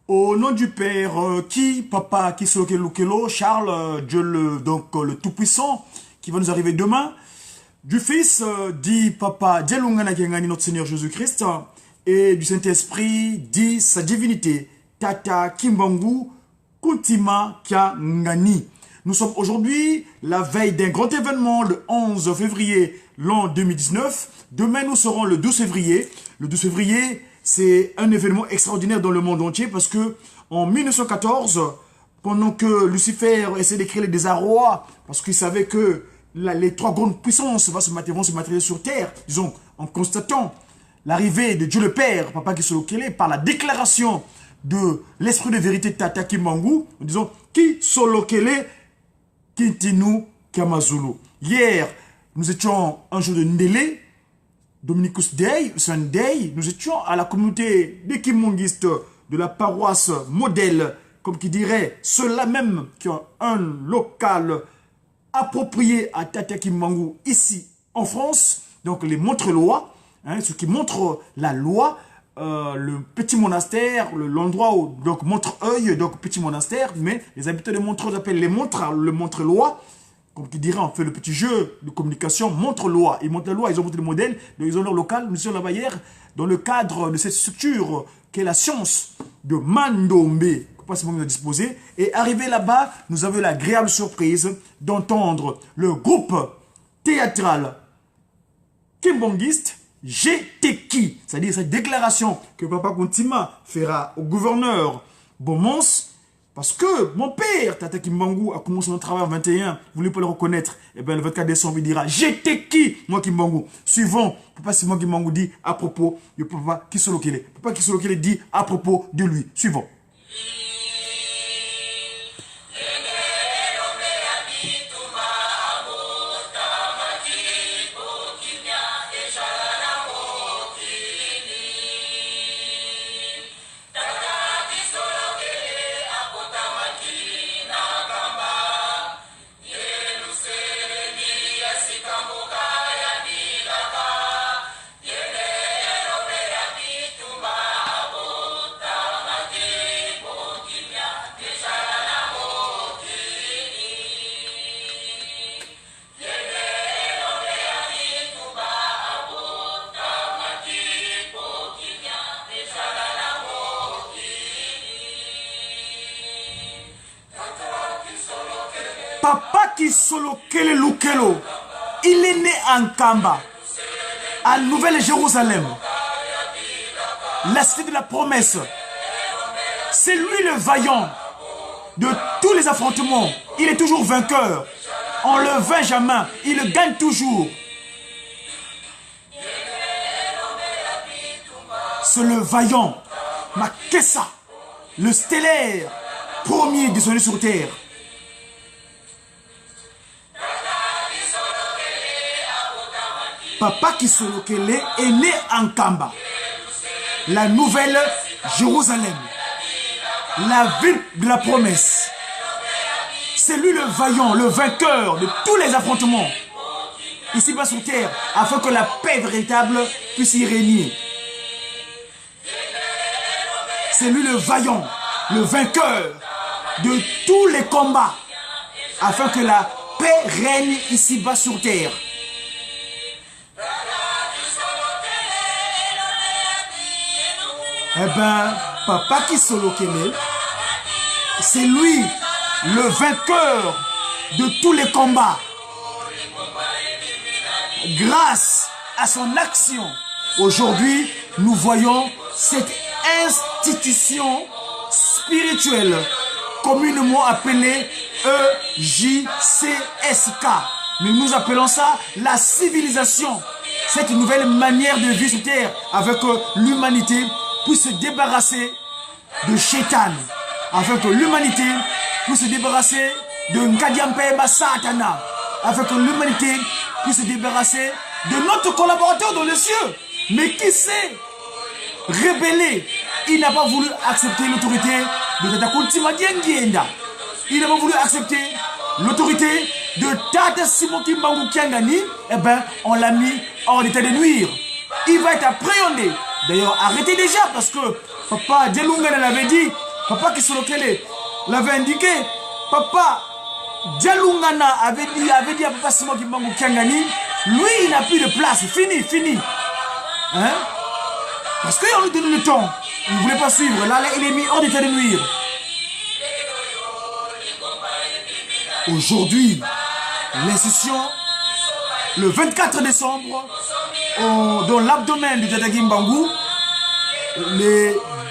Au nom du Père, Papa, qui Lukelo, Charles, Dieu le Tout-Puissant, qui va nous arriver demain. Du Fils, dit Papa, Dielungana Gengani, notre Seigneur Jésus-Christ, et du Saint-Esprit, dit sa divinité, Tata Kimbangu, Kuntima Kiangani. Nous sommes aujourd'hui la veille d'un grand événement, le 11 février l'an 2019. Demain, nous serons le 12 février. Le 12 février, c'est un événement extraordinaire dans le monde entier parce que en 1914, pendant que Lucifer essayait de créer le désarroi, parce qu'il savait que les trois grandes puissances vont se matérialiser sur Terre, disons, en constatant l'arrivée de Dieu le Père, Papa Kisolokele, par la déclaration de l'esprit de vérité Tata Kimbangu, en disant Kisolokele Kintinu Kamazulu. Hier, nous étions un jour de Ndélé, Dominicus Day, Sunday, nous étions à la communauté des Kimongistes de la paroisse modèle, comme qui dirait, ceux-là même qui ont un local approprié à Tata Kimbangu ici en France, donc les montre-lois, hein, ce qui montre la loi, le petit monastère, l'endroit où, donc Montreuil, donc petit monastère, mais les habitants de Montreuil appellent les montres, le montre-loi, comme qui dirait, on fait le petit jeu de communication, montre-loi. Ils montrent la loi, ils ont montré le modèle, donc ils ont leur local, nous sommes là-bas hier, dans le cadre de cette structure qu'est la science de Mandombe, pas ce moment nous a disposé. Et arrivé là-bas, nous avons l'agréable surprise d'entendre le groupe théâtral kimbangiste GTK, c'est-à-dire cette déclaration que Papa Kuntima fera au gouverneur Bomons, parce que mon père, Tata Kimbangu, a commencé son travail en 21, vous voulez pas le reconnaître, et bien le 24 décembre, il dira GTK, moi Kimbangu. Suivant, Papa Simon Kimbangu dit à propos de Papa Kisolokele. Papa Kisolokele dit à propos de lui. Suivant. Papa Kisolokele Lukelo, il est né en Kamba, à Nouvelle-Jérusalem, la cité de la promesse. C'est lui le vaillant de tous les affrontements. Il est toujours vainqueur. On le vainc jamais, il le gagne toujours. C'est le vaillant, Makessa, le stellaire, premier descendu sur terre. Papa Kisolokele est né en Kamba, la nouvelle Jérusalem, la ville de la promesse. C'est lui le vaillant, le vainqueur de tous les affrontements ici-bas sur terre, afin que la paix véritable puisse y régner. C'est lui le vaillant, le vainqueur de tous les combats, afin que la paix règne ici-bas sur terre. Eh bien, Papa Kisolokele, c'est lui le vainqueur de tous les combats. Grâce à son action, aujourd'hui, nous voyons cette institution spirituelle, communément appelée EJCSK. Mais nous appelons ça la civilisation. Cette nouvelle manière de vivre sur Terre avec l'humanité puisse se débarrasser de Shaitan, afin que l'humanité puisse se débarrasser de Nkadiampeba Satana, afin que l'humanité puisse se débarrasser de notre collaborateur dans les cieux, mais qui s'est rebellé. Il n'a pas voulu accepter l'autorité de Tata Kuntima Diengienda. Il n'a pas voulu accepter l'autorité de Tata Simon Kimbangu Kiangani. Eh bien, on l'a mis hors d'état de nuire. Il va être appréhendé. D'ailleurs, arrêtez déjà parce que Papa Dielungana l'avait dit Papa Kisolokele l'avait indiqué. Papa Dialungana avait dit à Papa Simon Kimbangu Kiangani, lui il n'a plus de place, fini. Hein? Parce qu'on lui donne le temps. Il ne voulait pas suivre. Là, il est mis hors d'état de nuire. Aujourd'hui, l'institution, le 24 décembre, dans l'abdomen du Tata Kimbangu,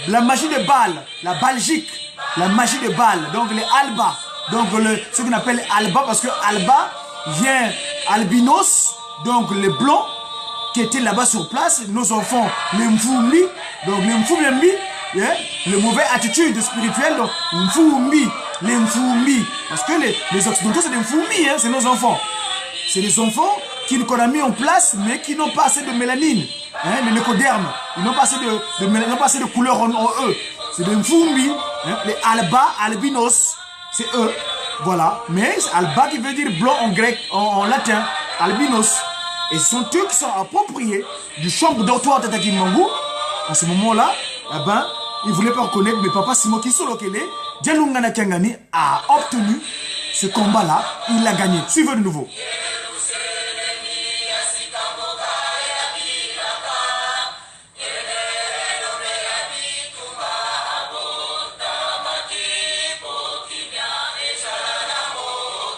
la magie de balle, la Belgique, la magie de balle, donc les Alba, donc ce qu'on appelle Alba, parce que Alba vient albinos, donc les blancs qui étaient là-bas sur place, nos enfants, les Mfoumbi, donc les Mfoumbi, le mauvais attitude spirituelle, donc les Mfoumbi, parce que les Occidentaux c'est des Mfoumbi, c'est nos enfants. C'est des enfants qu'on a mis en place, mais qui n'ont pas assez de mélanine, les leucodermes, ils n'ont pas assez de couleur en eux. C'est des Mfoumbi, les Alba, albinos, c'est eux, voilà. Mais Alba qui veut dire blanc en grec, en latin, albinos. Et ce sont eux qui sont appropriés du chambre dortoir de Tata Kimbangu. En ce moment-là, ils ne voulaient pas reconnaître, mais Papa Simon Kisolokele, Dialungana Kiangani a obtenu ce combat-là, il l'a gagné. Suivez de nouveau.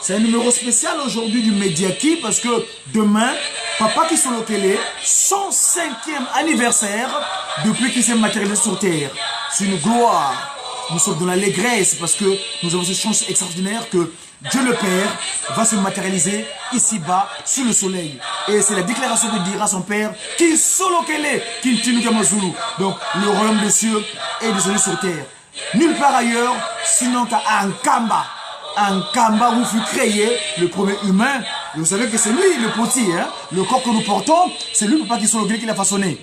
C'est un numéro spécial aujourd'hui du Mediaki parce que demain, Papa Kisolokele, 105e anniversaire depuis qu'il s'est matérialisé sur terre. C'est une gloire. Nous sommes dans l'allégresse parce que nous avons cette chance extraordinaire que Dieu le Père va se matérialiser ici-bas sous le soleil. Et c'est la déclaration que dira son Père, Kisolokele, Kintinu Kamazulu. Donc le royaume des cieux est descendu sur terre. Nulle part ailleurs, sinon qu'à Ankamba. Ankamba où fut créé le premier humain. Et vous savez que c'est lui le petit, le corps que nous portons, c'est lui Papa Kisolokele qui l'a façonné.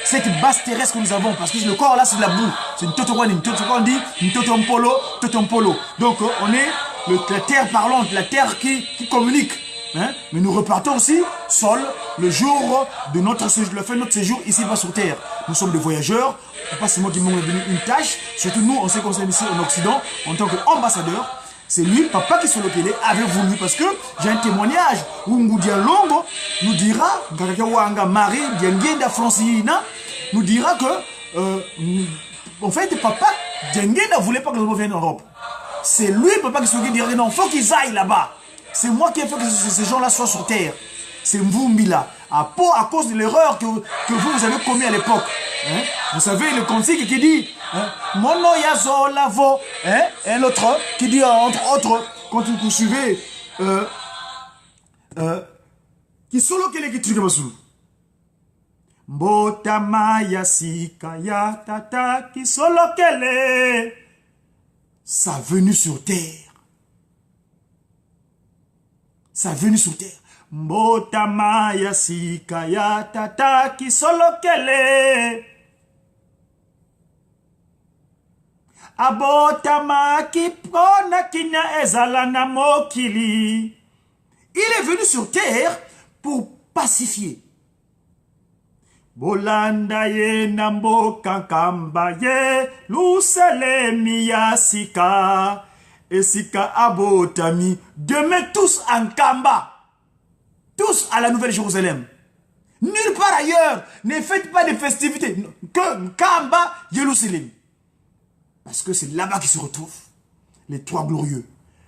Cette base terrestre que nous avons, parce que le corps là c'est de la boue, c'est une totokwani, on dit une totompolo. Donc on est la terre parlante, la terre qui communique. Mais nous repartons aussi seul le jour de notre séjour, la fin de notre séjour ici-bas sur terre. Nous sommes des voyageurs, pas seulement qui m'ont donné une tâche, surtout nous on s'est concerné ici en Occident en tant qu'ambassadeur. C'est lui, Papa Kisolokele, avait voulu, parce que j'ai un témoignage où Ngoudia Longo nous dira, Marie Diengenda Francina, nous dira que, en fait, Papa Diengenda ne voulait pas que nous viennent en Europe. C'est lui, Papa Kisolokele, qui dirait non, il faut qu'ils aillent là-bas. C'est moi qui ai fait que ces gens-là soient sur terre. C'est Mvumbila. À cause de l'erreur que vous avez commis à l'époque. Vous savez, le consigne qui dit Mono yazo lavo. Et l'autre qui dit, entre autres, quand vous poursuivez, Kisolokele qui tue Masulu. Mbota maya sika ya tata Kisolokele. Sa venue sur terre. Sa venue sur terre. Mbota maya sika ya tata Kisolokele. Abotama kipona kinya ezala na mokili. Il est venu sur terre pour pacifier. Bolanda ye nambo kankamba ye lusele miya sika. Esika abotami. Demain tous en Kamba. Tous à la Nouvelle-Jérusalem. Nulle part ailleurs. Ne faites pas de festivités. Que Kamba, Jérusalem. Parce que c'est là-bas qu'ils se retrouvent. Les trois glorieux.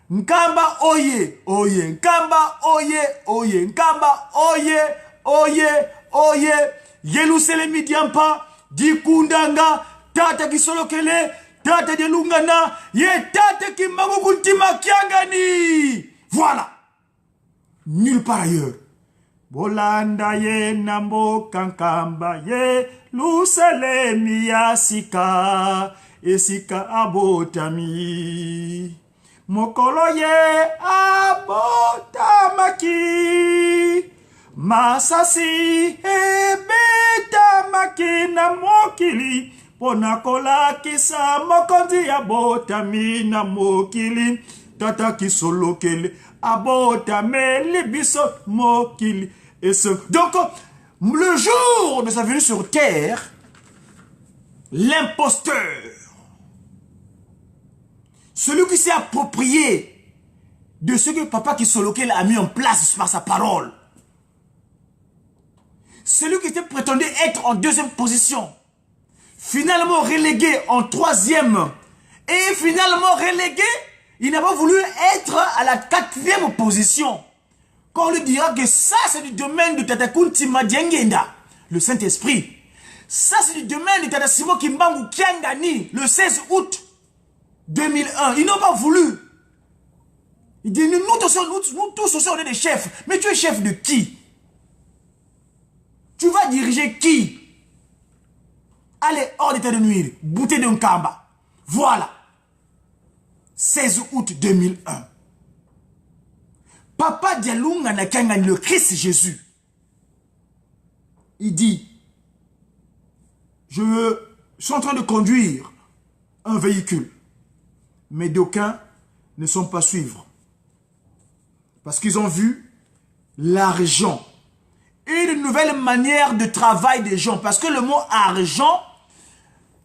Nkamba oye, oye. Nkamba oye, oye. Nkamba oye, oye, oye. Jérusalem Diampa, Dikundanga, Tata Kisolokele, Tata Dialungana, Ye Tata Kimbangu Kultima Kiangani. Voilà. Nulle part ailleurs. Bolanda ye nambo kankamba ye lusele miyasika esika abotami mokolo ye abotamaki masasi ebetamaki na mokili pona kolakisa mokonzi abotami na mokili Tata Kisolokele abotame libiso mokili. Et ce donc le jour de sa venue sur terre, l'imposteur celui qui s'est approprié de ce que Papa Kisolokel a mis en place par sa parole. Celui qui était prétendu être en deuxième position, finalement relégué en troisième, et finalement relégué, il n'a pas voulu être à la quatrième position. Quand on lui dira que ça c'est du domaine de Tata Kuntima Diengenda, le Saint-Esprit. Ça c'est du domaine de Tata Simon Kimbangu Kiangani, le 16 août 2001. Ils n'ont pas voulu. Il dit, nous tous aussi on est des chefs. Mais tu es chef de qui? Tu vas diriger qui? Allez, hors d'état de nuire. Bouté d'un kamba. Voilà. 16 août 2001. Papa Dialunga Nakangani, le Christ Jésus. Il dit, je suis en train de conduire un véhicule. Mais d'aucuns ne sont pas suivre. Parce qu'ils ont vu l'argent. Une nouvelle manière de travail des gens. Parce que le mot argent,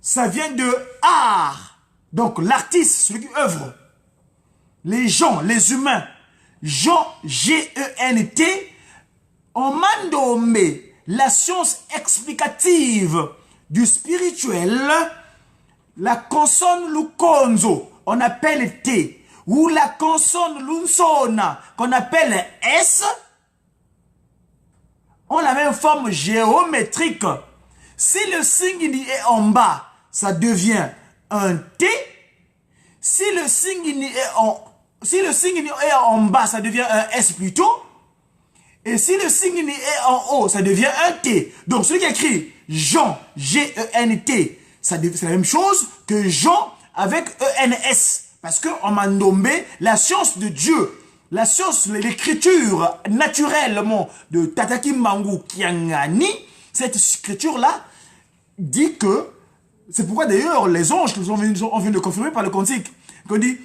ça vient de art. Donc l'artiste, celui qui œuvre. Les gens, les humains. Jean, G-E-N-T. On m'a nommé la science explicative du spirituel. La consonne Lukonzo, on appelle T. Ou la consonne Lunsona, qu'on appelle S. On a la même forme géométrique. Si le signe est en bas, ça devient un T. Si le signe est en bas, ça devient un S plutôt. Et si le signe est en haut, ça devient un T. Donc celui qui écrit Jean, G-E-N-T, c'est la même chose que Jean avec E-N-S. Parce qu'on m'a nommé la science de Dieu. La science, l'écriture naturellement de Tataki Mangu Kiangani, cette écriture-là dit que, c'est pourquoi d'ailleurs les anges on vient de confirmer par le cantique, qu'on dit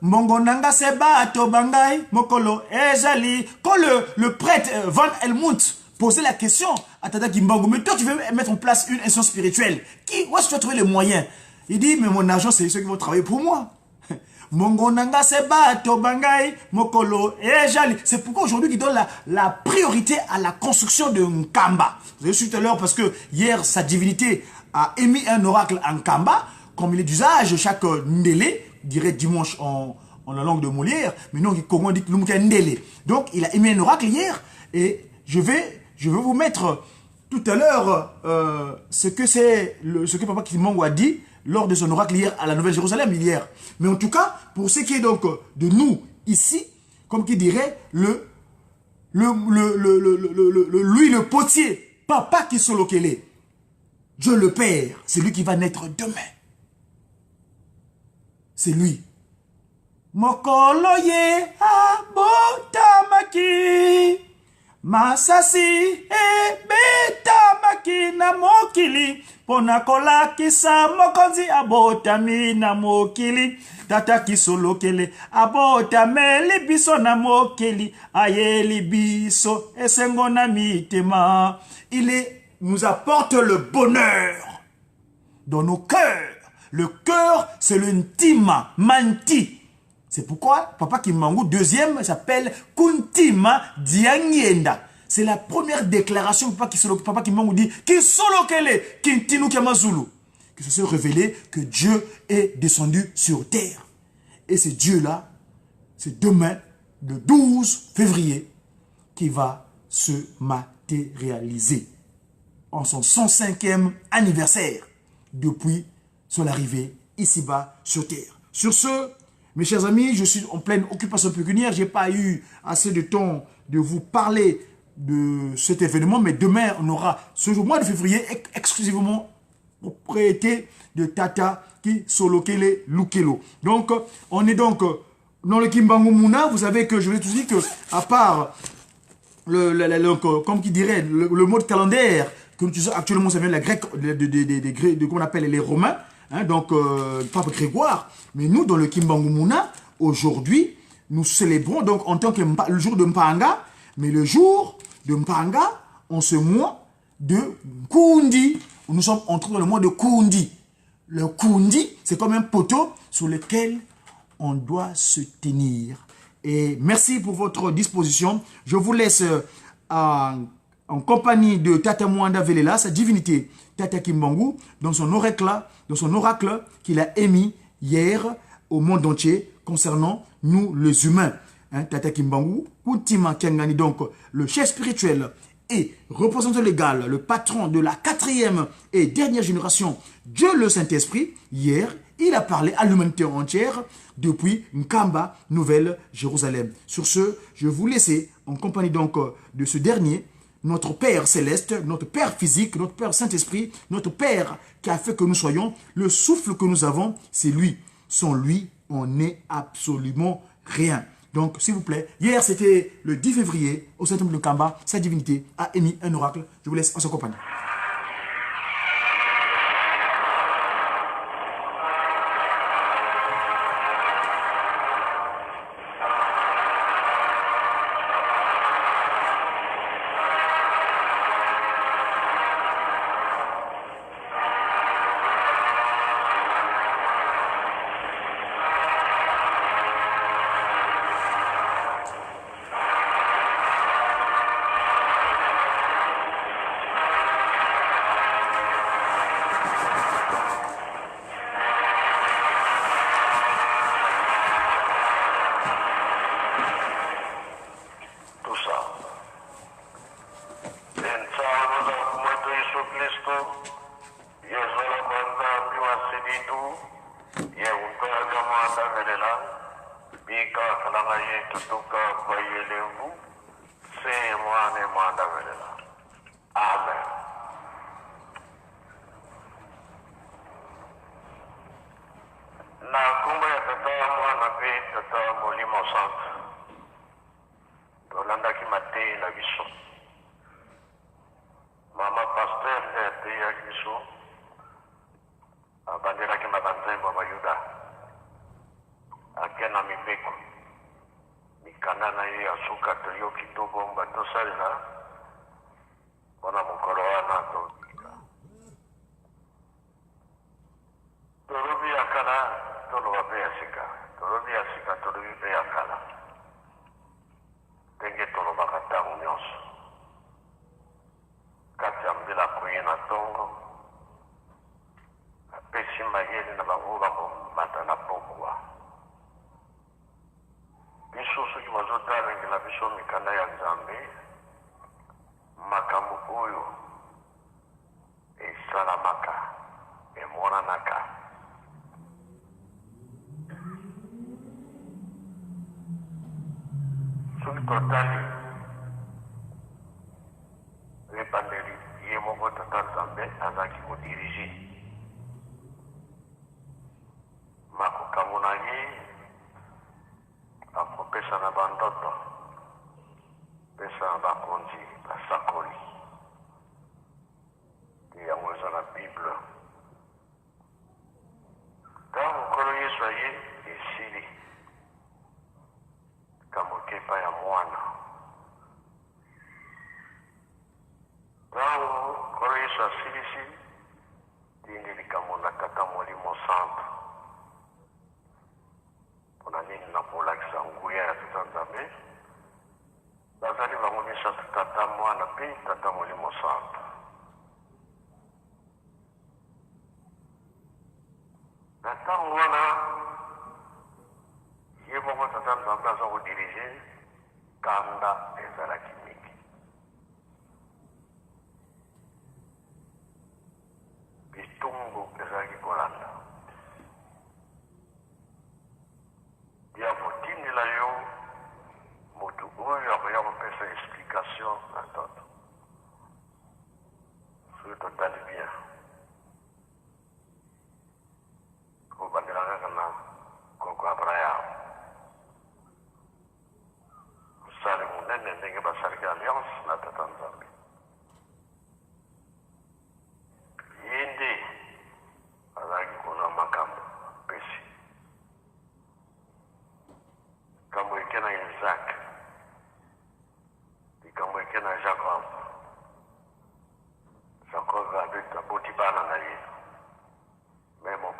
Mongonanga Seba Tobangai Mokolo Ezali. Quand le prêtre Van Helmont posait la question à Tataki Mbangu, mais toi tu veux mettre en place une instance spirituelle, où est-ce que tu as trouvé les moyens? Il dit, mais mon argent c'est ceux qui vont travailler pour moi. Mongonanga Seba Tobangai Mokolo Ezali. C'est pourquoi aujourd'hui il donne la priorité à la construction de Nkamba. Vous avez su tout à l'heure parce que hier sa divinité a émis un oracle en Nkamba, comme il est d'usage chaque Ndélé, dirait dimanche en la langue de Molière, mais non, comment on dit Ndélé. Donc il a émis un oracle hier et je vais vous mettre tout à l'heure ce que Papa Kimangu a dit lors de son oracle hier à la Nouvelle-Jérusalem hier. Mais en tout cas, pour ce qui est donc de nous ici, comme qui dirait lui le potier, Papa Kisolokele, Dieu le Père, c'est lui qui va naître demain. C'est lui. Mokoloye abotamaki Masasi e betamaki na mokili Pona kolakisa mokonzi abotami na mokili Tata Kisolokele abotameli biso na mokili Ayeli biso esengo na mitema. Nous apporte le bonheur dans nos cœurs. Le cœur, c'est l'intime, manti. C'est pourquoi Papa Kimangu, deuxième, s'appelle Kuntima Diangenda. C'est la première déclaration que Papa Kimangu dit Kisolokele, Kintinu Kiamazulu. Que ce soit révélé que Dieu est descendu sur terre. Et c'est Dieu-là, c'est demain, le 12 février, qui va se matérialiser en son 105e anniversaire depuis son arrivée ici-bas sur terre. Sur ce, mes chers amis, je suis en pleine occupation pécuniaire. Je n'ai pas eu assez de temps de vous parler de cet événement, mais demain, on aura ce mois de février exclusivement propriété de Tata Kisolokele Lukelo. Donc, on est donc dans le Kimbangu Muna. Vous savez que je vais tout dire que, à part comme qui dirait, le mode calendaire que nous utilisons actuellement, ça vient de la grecque, de qu'on appelle les Romains. Hein, donc, Pape Grégoire. Mais nous, dans le Kimbangu Muna, aujourd'hui, nous célébrons donc en tant que le jour de Mpanga, mais le jour de Mpanga, en ce mois de Kundi. Nous sommes entrés dans le mois de Kundi. Le kundi, c'est comme un poteau sur lequel on doit se tenir. Et merci pour votre disposition. Je vous laisse en compagnie de Tata Mwanda Velela, sa divinité Tata Kimbangu, dans son oracle qu'il a émis hier au monde entier concernant nous les humains. Hein, Tata Kimbangu, Kuntima Kengani, donc le chef spirituel et représentant légal, le patron de la 4e et dernière génération, Dieu le Saint-Esprit, hier, il a parlé à l'humanité entière depuis Nkamba, Nouvelle-Jérusalem. Sur ce, je vais vous laisser en compagnie donc de ce dernier, notre Père céleste, notre Père physique, notre Père Saint-Esprit, notre Père qui a fait que nous soyons, le souffle que nous avons, c'est lui. Sans lui, on n'est absolument rien. Donc, s'il vous plaît, hier c'était le 10 février, au Saint-Temple de Nkamba, sa divinité a émis un oracle. Je vous laisse en sa compagnie.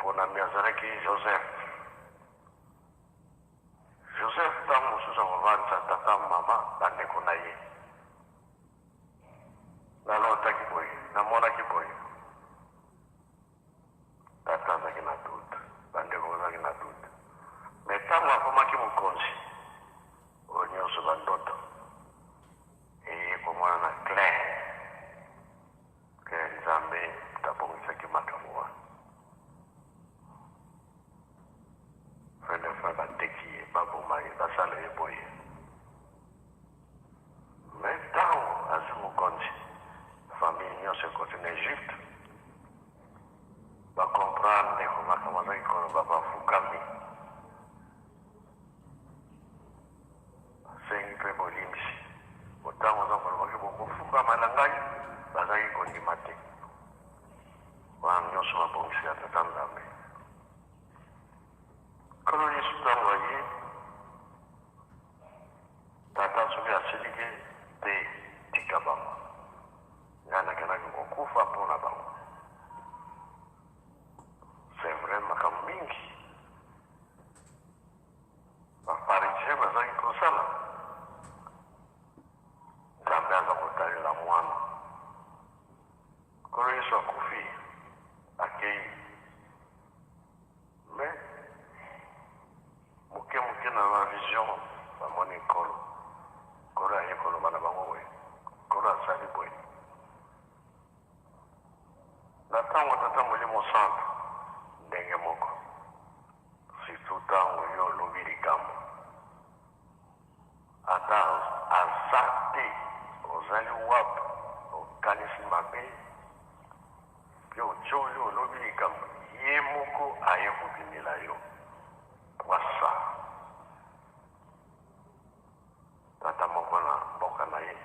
pona miazareki Joseph. Joseph tangu susa kuvanza tata mama bande kuna ye. Nalota kiboy, namona kiboy. Tata za kina tuta, bande kuna kina tuta. Metangu akoma kimukonzi. Onyoso bandoto. Kwa mwana Claire. Claire Nzambe tabongisa kimakamuwa. Fende faba teki babu mai basale eboye. Metangu azimu konzi. Famille nyose kote en Egypte. Ba comprendre kuma kamaza ikono baba fukami. Sengi pe bolimsi. Otango za kwa kibo fuka manangai bazai kondi mate. Wa nyoso mabongisi atatanzambe. Kono Yesu tango ye tata subi asilike te tikabama. Yana kana kukufa pona bango. C'est vrai makamingi. Mafarishe bazai kosala. Zambeanza kutalila mwana. Kolo Yesu akufi. Akei. Me. Muke na vision. Bamoni kolo. Kolo aye kolo bana bangowe. Kolo asali boy. Natango tatango limo santo. Ndenge moko. Situ tango yo lubiri gamu. Ata azate. Ozali wapu, okanisi mabe, yo choyo lobili kamu, ye moko aye kubimila yo. Wasa. Tata moko na mboka na ye.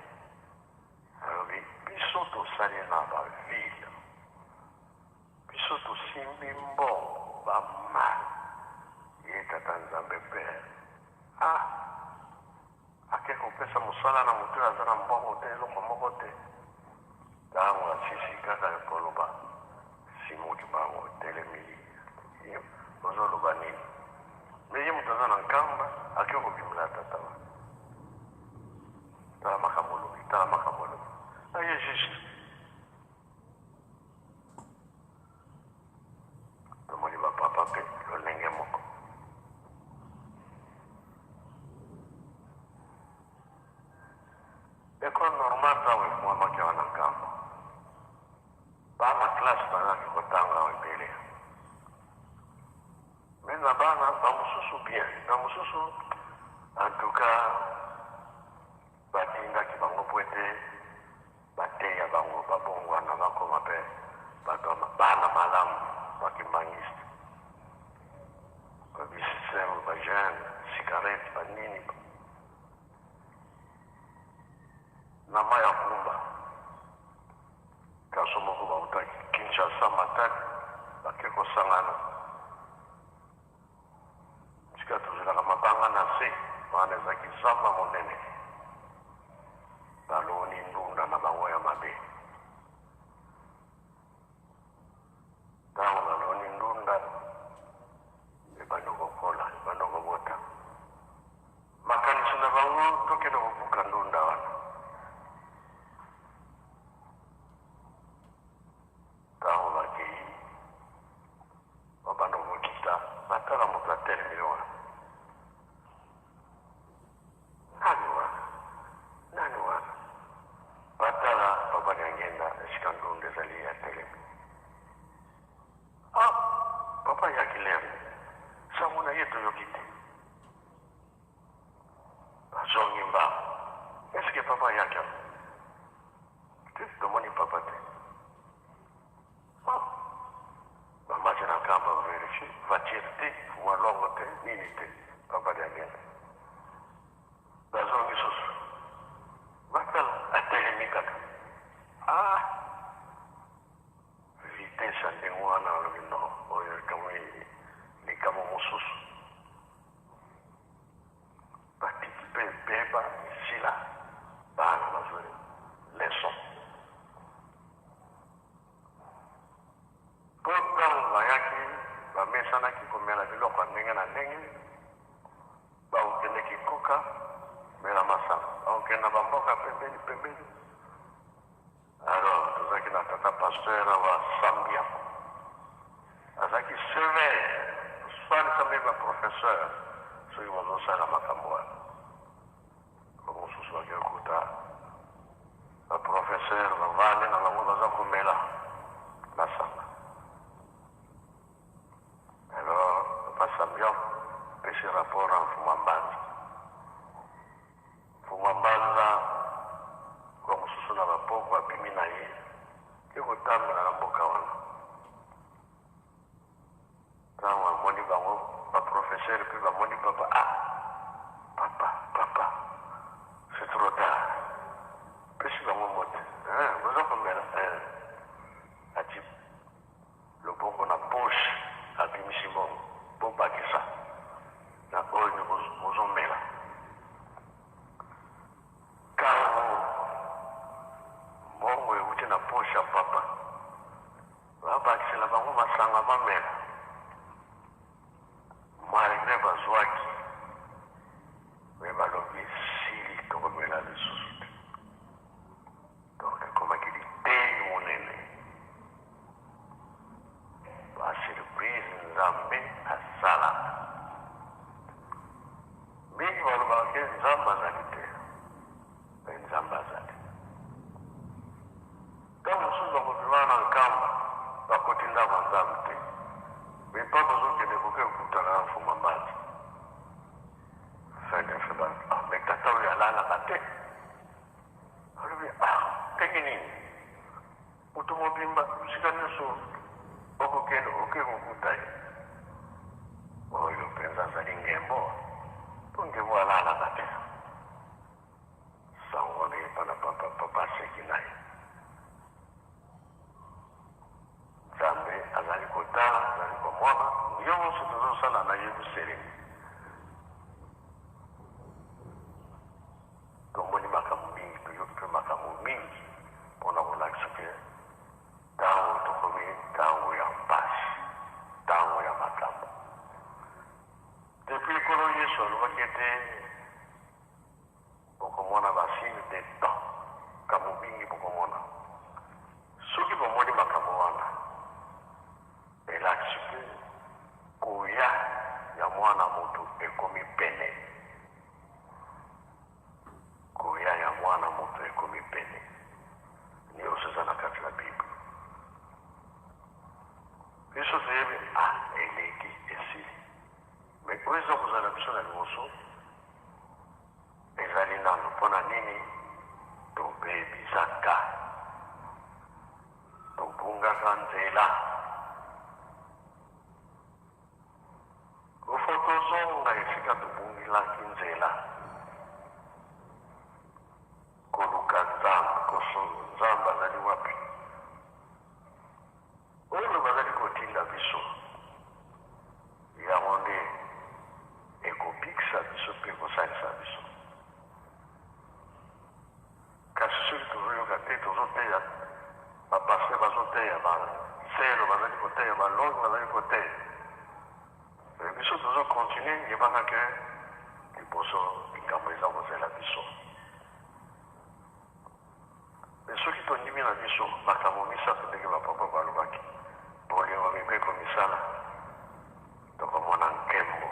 Alobi, biso to sali na ba ville. Biso to simbi mbongo, ba mal. Ye tata Nzambe pere. Ake kopesa musala na mutu azana mbongo te loko moko te. Tango asisi kaka koloba. Simuki bango telemili. Ozo loba nini. Meye mutu azana nkamba ake kopimila tatawa. Tala makamolobi, tala makamolobi. Aye jisi. Tomoni ba papa pe lo lenge moko. École normale tawe mwa kwa na kamba. Bana classe bana kotanga webele. Mena bana ba mususu bien, na mususu en tout cas batinga kibango poete bateya bango babongwa na bako mabe batoma bana malamu bakimangiste. Ba bisem ba jeune, cigarette banini. Na maya kumba kasomo ko bautaki Kinshasa mataki bakeko sangana sika tuzila kama banga na se wana za kisamba monene baloni ndunda na bango ya mabe tawo baloni ndunda ebandoko kola ebandoko bota makanisi na bango tokeno kubuka ndunda wana Batala mutu atermine wana. Nani wana? Batala baba nyangenda shikandunde zali ya telemi. Papa ya kilemu. Samuna yetu yokite. Zongi mba. Eske papa yake? Domoni papa te. Maji na kamba verifi, vatirte, walongo te, nini te, papa de agenda. Bazongi susu. Bakal atelemikaka. Vitesse andengwana olomino, oyo kamwe ni kamo mususu. Batiki pe beba sila, bana mazuri, leson. Pourtant, professeur soki bozosala makambo wana bamosusu bakekuta baprofesseur bavandi na bango baza komela masanga. Alors papa Sambion pesi rapport na Mfuma Mbanza. Mfuma Mbanza kwa mosusu na bapoko abimi na ye ekotambela na mboka wana. Ntango amoni bango baprofesseur mpe bamoni papa papa c'est trop tard. Pesi bango mote boza komela ati lobongo na poche abimisi mbongo bobakisa na oyo bozomela. Ntango mbongo euti na poche ya papa babakisela bango masanga bamela malgré bazwaki me balobi sili tokomela lisusu te. Donc ekomaki liteni monene basurprise nzambe asala. Mingi balobaka ke nzambe azali te me nzambe azali. Ntango mosusu bakobima na nkamba bakoti ndako ya nzambe te me pa bozokende koke kokutana na Mfuma Mbanza fenefe me tata oyo alalaka te alobi ndenge nini moto mobimba sika nyonso okokende oke kokuta ye oyo mpenza azali ngembo po ngembo alalaka te sango na ye mpana papa aseki na ye. Nzambe azali kotala azali komona nyonso tozosala na ye boselemi. Tomoni makambo mingi toyoki mpe makambo mingi mpona kolakisa ke ntango tokomi ntango ya mpasi ntango ya makambo. Depuis likolo Yesu alobaki ete bokomona basigne de temps makambo mingi bokomona. Soki bomoni makambo wana elakisi mpe koya ya mwana moto ekomi pene. Koya ya mwana moto ekomi pene nyonso eza na kati na Bible. Biso toyebi eleki esili me oyo eza kozala biso na liboso ezali nano mpona nini tobebisaka tobungaka nzela ofo tozonga esika tobungilaki nzela koluka nzambe koso nzambe azali wapi oyo bazali kotinda biso yango nde ekobikisa biso mpe kosalisa biso. Kasi soki tozoyoka te tozoteya bapaster bazoteya baselo bazali koteya balongi bazali koteya biso tozokontinue yebaka ke liboso likambo eza kozela biso. Me soki tondimi na biso makambo misato ndenge bapapa balobaki bolingo mibeko misala tokomona nkembo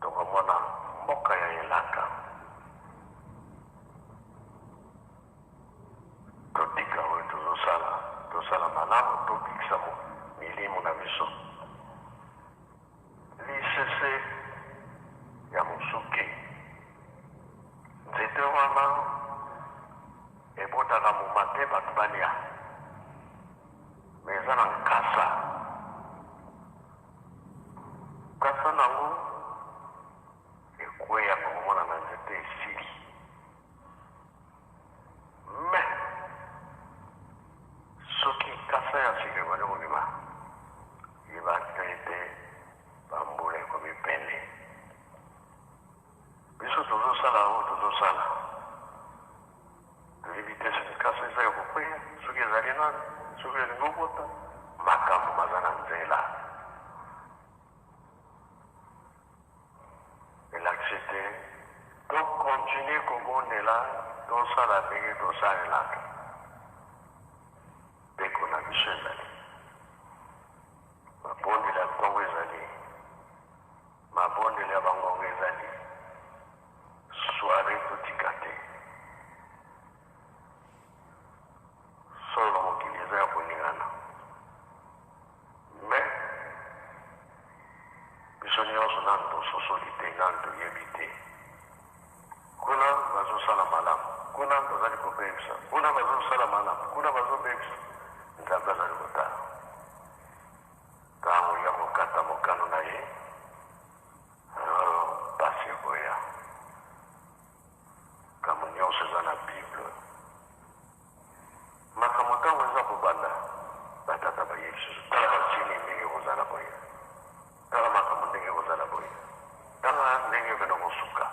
tokomona mboka ya elaka. Totika oyo tosala malamu tobikisa milimo na biso. Lisese ya mosuki nzete wana ebotaka moma te bato balia me eza na nkasa nango ekweya komona na nzete esili me soki nkasa ya sili ebali kobima yebaka ete bambula ekomi pene. Biso tozosala oyo tozosala toyebi te soki nkasa eza ya kokweya soki ezali nani soki elingi okota makambo baza na nzela. Elakisi te tokontinue kobondela tosala ndenge tosalelaka mbeko na biso ezali babondela ntongo ezali tobondeli ya bangongo ezali soare totika te solo mokili eza ya koningana me biso nyonso nanu tososoli te nanu toyebi te kuna bazosala malamu kuna bazali kobebisa kuna bazosala malamu kuna bazobebisa nzambe azali kotala ntango ya kokata mokano na ye pasi ekoya kamo nyonso eza na bible makambo ntango eza kobanda batata bayebi susu tala basini ndenge kozala boye tala makambo ndenge kozala boye tala ndenge okenda kosuka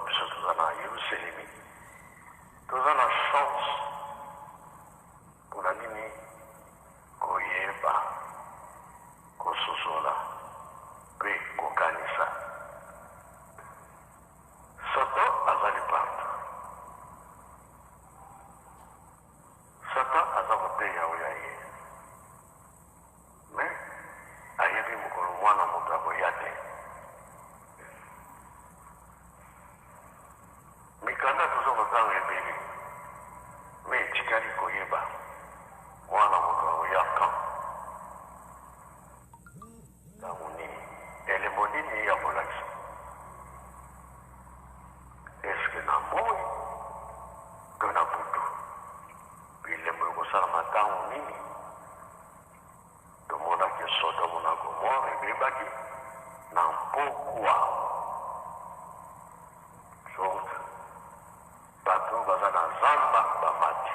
biso toza na yerusalemi toza na chance mpona nini koyeba kososola mpe kokanisa satan azali partout satan aza koteya oyo aye me ayebi mokolo mwana moto akoya te mikanda toza kozanga ebele me etikali koyeba mwana moto akoya kan ntango nini elembo nini ya kolakisa eske na moi to na butu bilembo ekosalama ntango nini tomonaki sodomo na gomore ebebaki na mpokwa donc bato baza na zamba bamati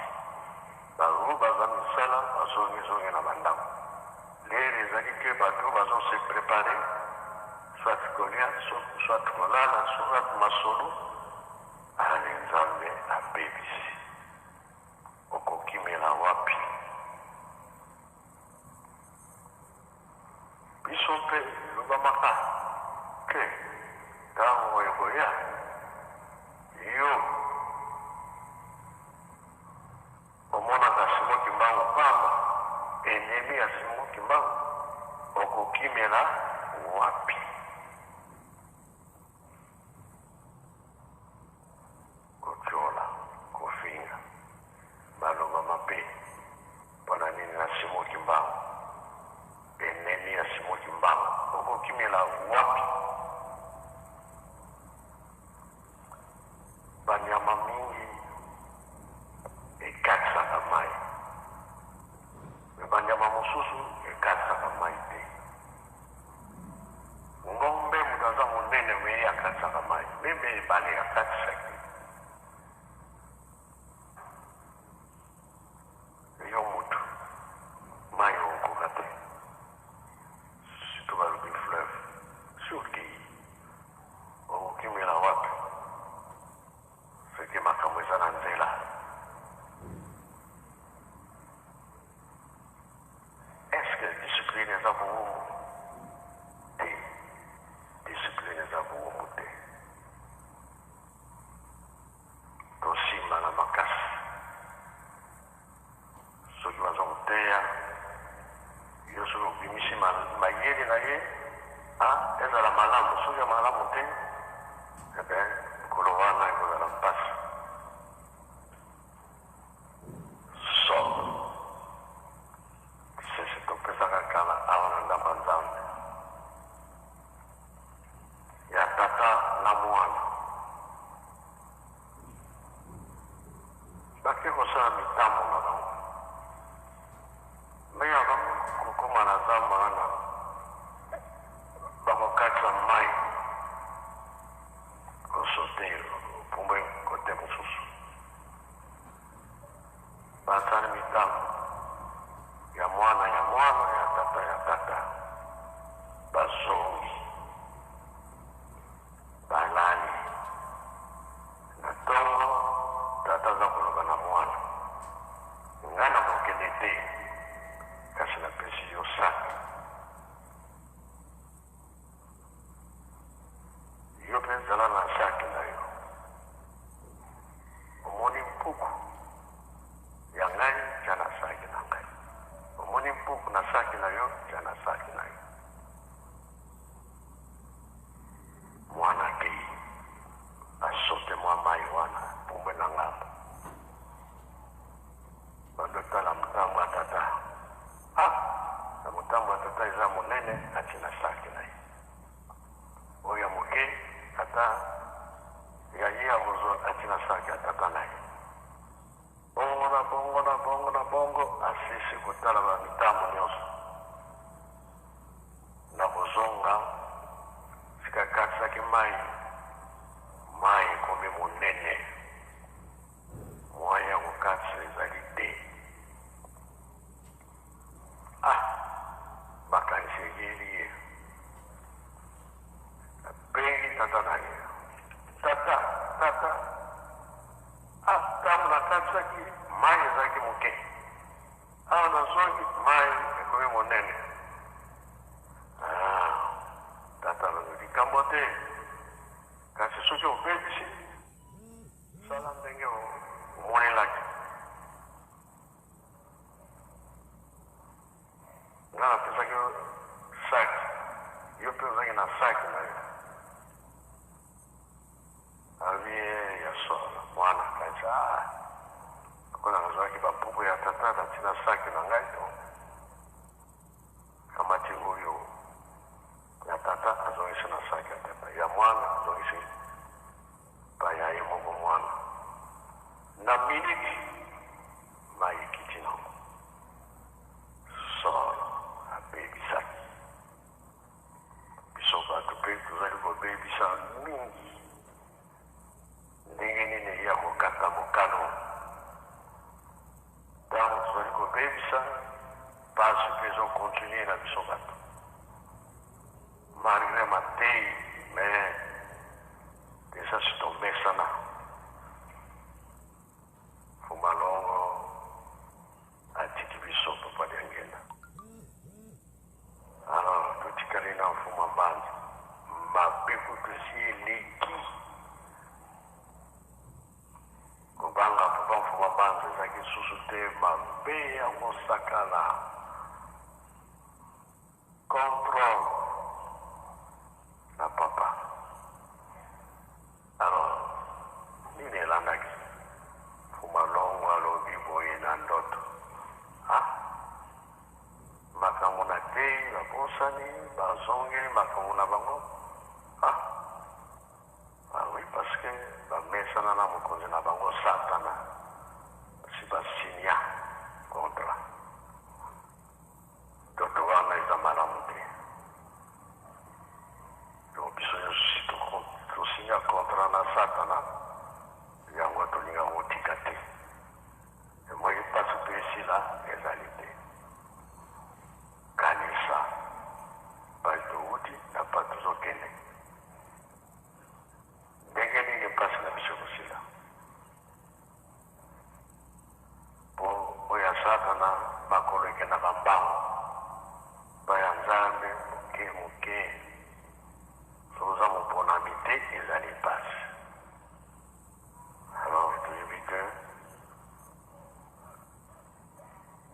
bango baza misala bazongizongi na bandako lere ezali ke bato bazose prepare soit kolia soit kolala soit masolo ale nzambe abebisi okokimela wapi biso mpe lobamaka ke ntango ekoya yo omonaka simo kimbangu pamba enemi ya simo kimbangu okokimela wapi kotyola kofinga baloba mabe mpona nini na simo kimbangu enemi ya simo kimbangu okokimela wapi banyama mingi ekatisaka mai me banyama mosusu ekatisaka mai te ngombe moto aza monene me akatisaka mai meme ebale akatisaki yo motu mai okoka te surtout balobi fleuve surki okokimela wapi seke makambo eza na nzela eske discipline eza bowumbu te discipline eza bowumbu te tosimba na makasi soki baza koteya yo soki obimisi mayele na ye ezala malamu soki ya malamu te ebe mokolo wana ekozala mpasi so sese topesaka kala awa na ndamba nzambe ya tata na mwana bake kosala mitambo na bango me ya bango kokoma na zamba wana bakokatisa mai kosote pumbe kote mosusu basali mitambo ya mwana ya tata bazongi balali na ntongo tata aza koloba na mwana ngai na kokende te kasi napesi yo saki yo mpe ezala na saki na yo omoni mpuku ya ngai tya na saki na ngai omoni mpuku na saki na yo tya na saki na yo na bongo asisi kutala ba mitambo nyonso na kozonga sikakatisaki mai komi monene moyen ya kokatisa ezali te makanisi eyeli ye abengi tata na ye tata ntango nakatisaki mai ezalaki moke awa nazongi mai ekomi monene tata likambo te kasi soki obebisi sala ndenge omonelaki nga napesaki saki yo mpe ozalaki na saki na yo abi ya solo mwana kasi akola nazwaki bapuku ya tata natina saki na ngai to kamati oyo ya tata azongisi na saki ya tata ya mwana azongisi baya ye moko mwana na miniti mai ekiti nango solo abebisaki biso bato mpe tozali kobebisa mingi ndenge nini ya kokata mokano ntango tozali kobebisa pasi mpe ezokontinue na biso bato malgré matei mais déjà sitomesana fumalongo atiki biso papa liangenda alors totikali na mfuma mbanza mapepo tosi eleki kobanga papa mfuma mbanza ezalaki susu te mabe ya mosakana contrôle na papa alors nini elandaki fumalongo alobi boye na ndoto makambo na te babosani bazongi makambo na bango oui parce que bamesana na mokonzi na bango satana si basinya kontra toto wana eza malamu te donc biso nyonso si tosinya kontra na satana yango tolinga kotika te emoyi mpasi to esila ezali te kanisa bato uti na bato tozokende ndenge nini mpasi na biso kosila mpo oyo satana makolo ekendaka mbango baya nzambe moke soza moponami te ezali mpasi alors toyebi te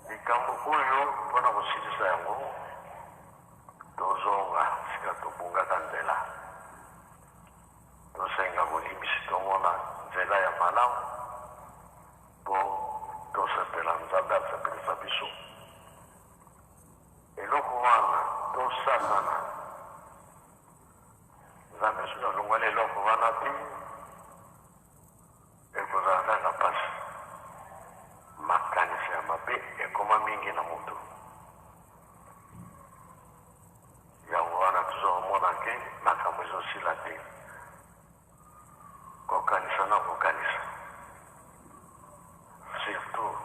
likambo oyo mpona kosilisa yango tozonga sika tobungaka nzela tosenga bolimbisi tomona nzela ya malamu mpo tosepela nzambe asepelisa biso eloko wana tosakana nzambe soki alongwani eloko wana te ekozala kaka mpasi makanisi ya mabe ekoma mingi na moto yango wana tozomona ke makambo ezosila te kokanisa na kokanisa surtout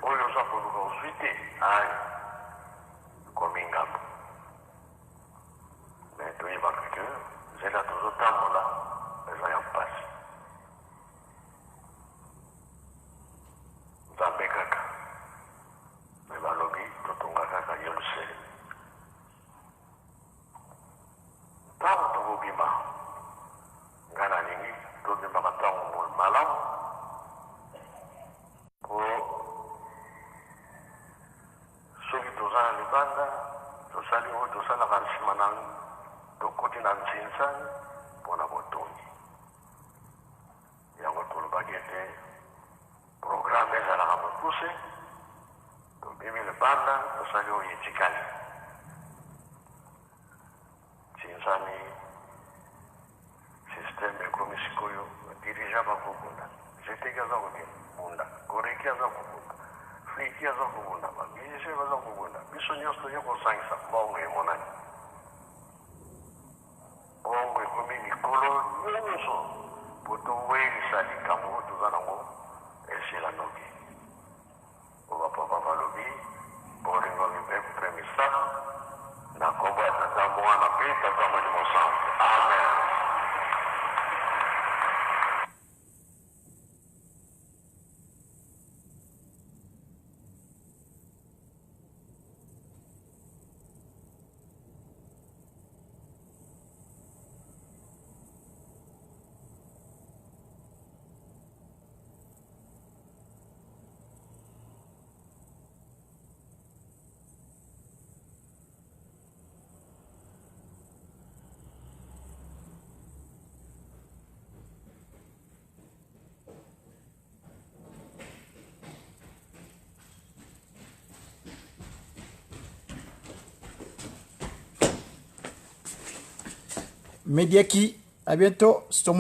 oyo oza koluka ozwi te komi ngambo me toyebaka ke nzela tozotambola eza ya mpasi nzambe kaka me balobi totonga kaka yerusalem ntango tokobima ngai nalingi tobimaka ntango malamu po soki toza na libanda tosali oyo tosalaka nsima na tokoti na nzinsani mpona botongi yango tolobaki ete programe ezalaka mokuse tobimi libanda tosali oyo etikali nzinsani systeme ekomi sikoyo dirija bakobunda jeteki aza kokebunda koreki aza kobunda Friki aza kubunda ba. Bise baza kubunda. Biso nyosto yoko sangisa bongo emonani. Bongo ekomi mikolo nyonso po towelisa likambo oyo toza nango esila noki. Po bapapa balobi bolingo mipemisa na kombo ya tata mwana mpe tata mweni mosantu. Amen. Mediaki, à bientôt, c'est ton